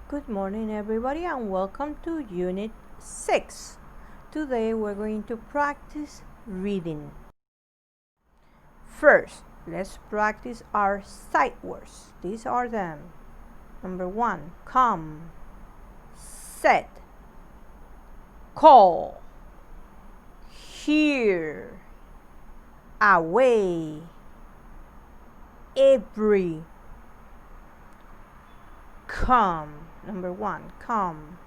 Good morning, everybody, and welcome to Unit 6. Today we're going to practice reading. First, let's practice our sight words. These are them. Number 1, come, set, call, hear, away, every. Come. Number 1, come.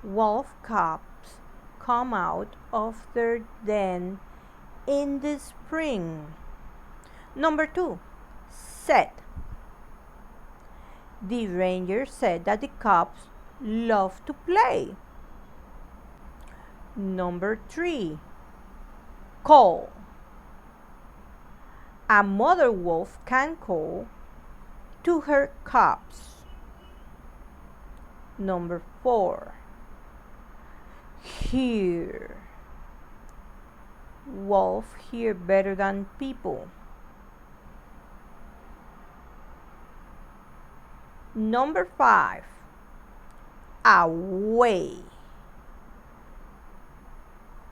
Wolf cubs come out of their den in the spring. Number 2, set. The ranger said that the cubs love to play. Number 3, call. A mother wolf can call to her cubs. Number 4, hear. Wolves hear better than people. Number 5, away.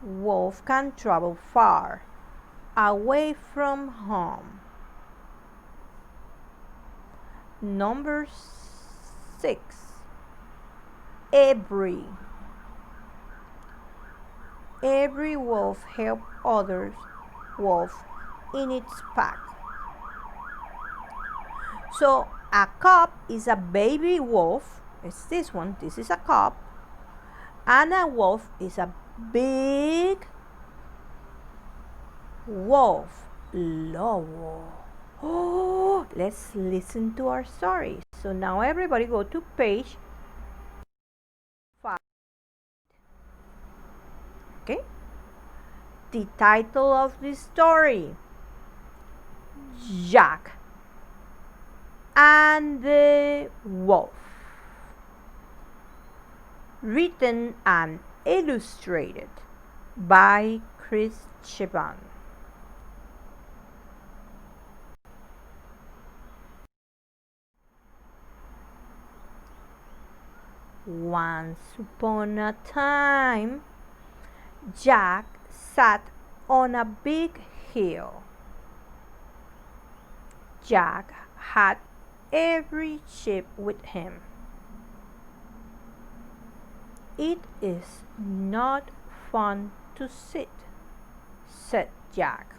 Wolf can travel far, away from home. Number 6, every. Every wolf helps other wolves in its pack. So a cub is a baby wolf. It's this one. This is a cub. And a wolf is a big wolf. Lobo. Oh, let's listen to our story. So now everybody go to page 5. Okay? The title of the story, Jacques and the Wolf. Written and illustrated by Chris Cheban. Once upon a time, Jacques sat on a big hill. Jacques had every sheep with him. It is not fun to sit, said Jacques.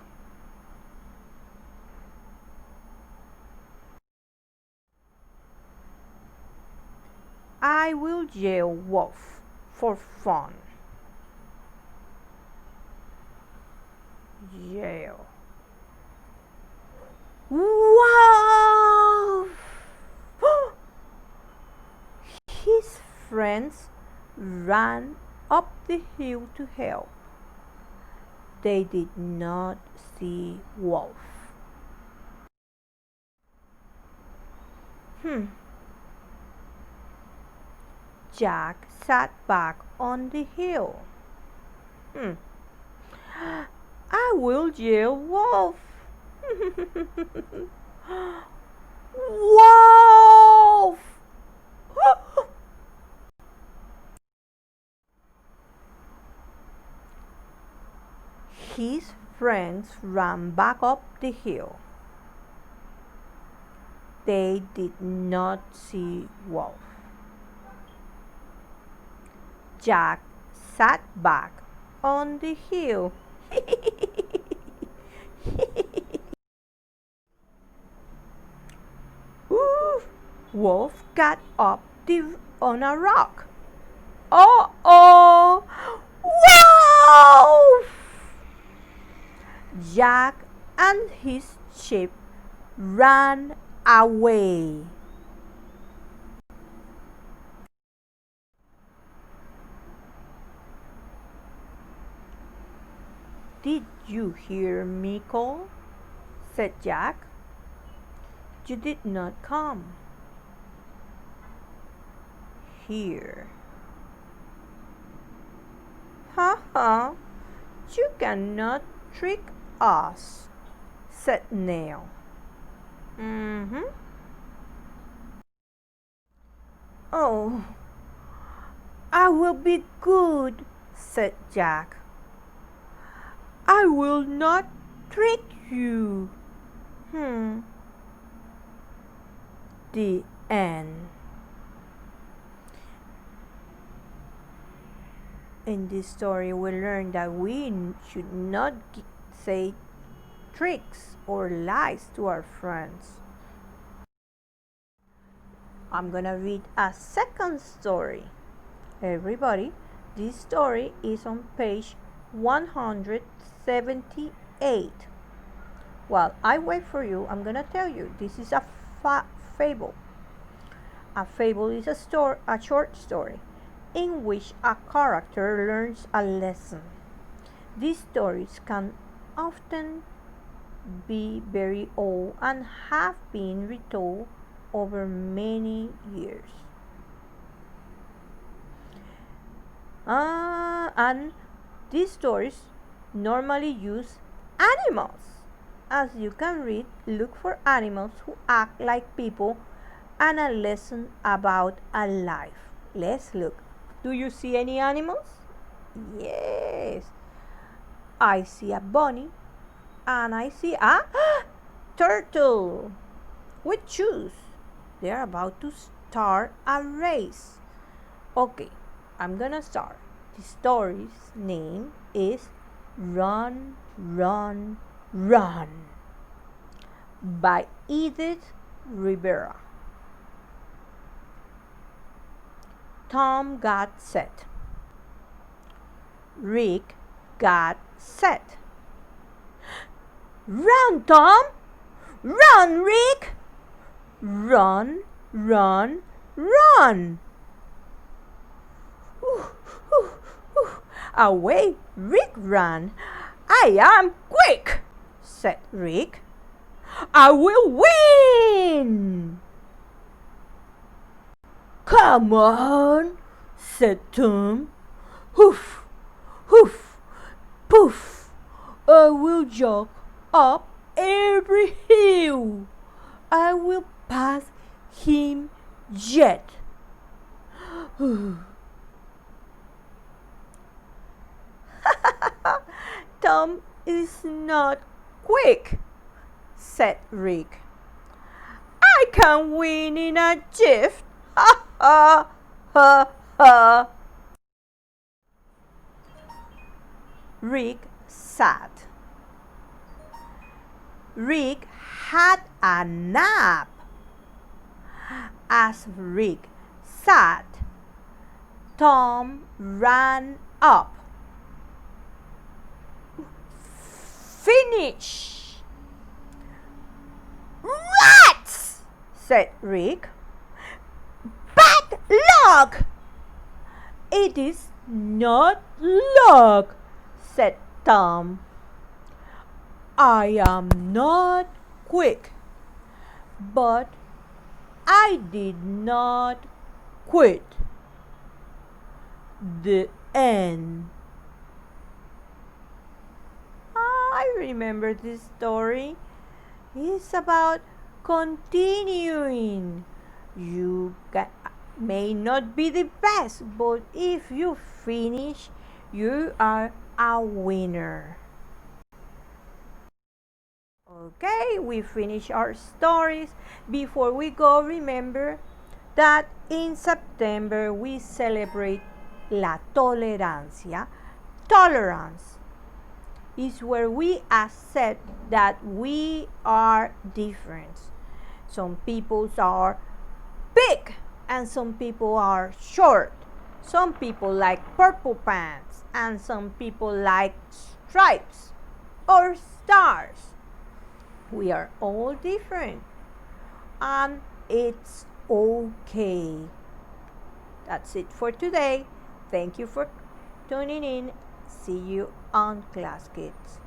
I will yell wolf for fun. Yell. Wolf! His friends ran up the hill to help. They did not see Wolf. Jacques sat back on the hill. I will yell wolf. Wolf! His friends ran back up the hill. They did not see Wolf. Jacques sat back on the hill. Wolf got up on a rock. Oh! Wolf! Jacques and his sheep ran away. Did you hear me call? Said Jacques. You did not come. Here. Ha ha! You cannot trick us, said Neil. Oh, I will be good, said Jack. I will not trick you. The end. In this story, we learn that we should not say tricks or lies to our friends. I'm gonna read a second story. Everybody, this story is on page 178. While I wait for you, I'm gonna tell you this is a fable. A fable is a short story in which a character learns a lesson. These stories can often be very old and have been retold over many years. And these stories normally use animals. As you can read, look for animals who act like people and a lesson about a life. Let's look. Do you see any animals? Yes. I see a bunny and I see a turtle with shoes. They're about to start a race. Okay, I'm gonna start. The story's name is Run, Run, Run by Edith Rivera. Tom got set. Rick got set. Run, Tom! Run, Rick! Run, run, run! Away Rick ran. I am quick, said Rick. I will win! Come on, said Tom. Hoof, hoof, poof. I will jog up every hill. I will pass him yet. Tom is not quick, said Rick. I can win in a jiff. Ha ha ha ha. Rick sat. Rick had a nap. As Rick sat, Tom ran up. Finish! Rats! said Rick. Bad luck! It is not luck, said Tom. I am not quick, but I did not quit. The end. I remember this story. It's about continuing. You may not be the best, but if you finish, you are a winner. Okay, we finish our stories. Before we go, remember that in September we celebrate La Tolerancia. Tolerance is where we accept that we are different. Some people are big and some people are short. Some people like purple pants and some people like stripes or stars. We are all different and it's okay. That's it for today. Thank you for tuning in. See you on Class Kids.